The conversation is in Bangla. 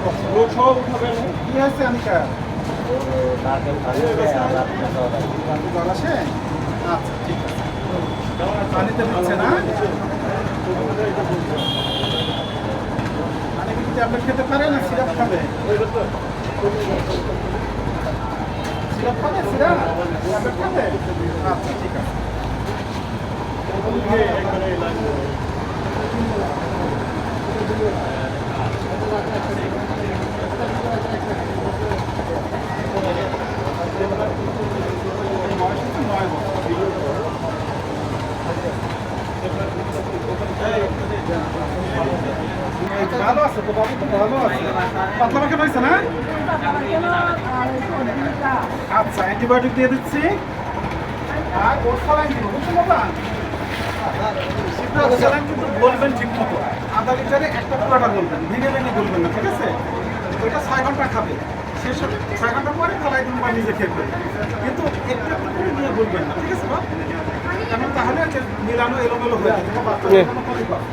রোগ সব উঠাবেন। কি হয়েছে আনিকা? জ্বর আসে? আচ্ছা ঠিক আছে। পানিতে দিচ্ছে না? পানি কি ট্যাবলেট খেতে পারে না সিরাপ খাবে? সিরাপ খাবে? সিরাপ ট্যাবলেট খাবে? আচ্ছা ঠিক আছে। বয়স হচ্ছে 9 বছর। ভালো আছে তো বাবু, তো ভালো আছে। পাতলা পায়খানা হয়েছে না? আচ্ছা অ্যান্টিবায়োটিক দিয়ে দিচ্ছি আর ওর স্যালাইন দিব, বুঝছেন বাবা? স্যালাইন কিন্তু বলবেন ঠিক মতো, আধা লিটারে একটা পুরোটা বলবেন, ভেঙে ভেঙে বলবেন না, ঠিক আছে? ওইটা 6 ঘন্টা খাবে, শেষ 6 ঘন্টা পরে ফেলাই দিন বা নিজে খেয়ে কিন্তু একটু একটু করে নিয়ে বলবেন না, ঠিক আছে বা? কারণ তাহলে মিলানো এলোমেলো হয়ে যাবে, বাচ্চাদের কোনো ক্ষতি করে।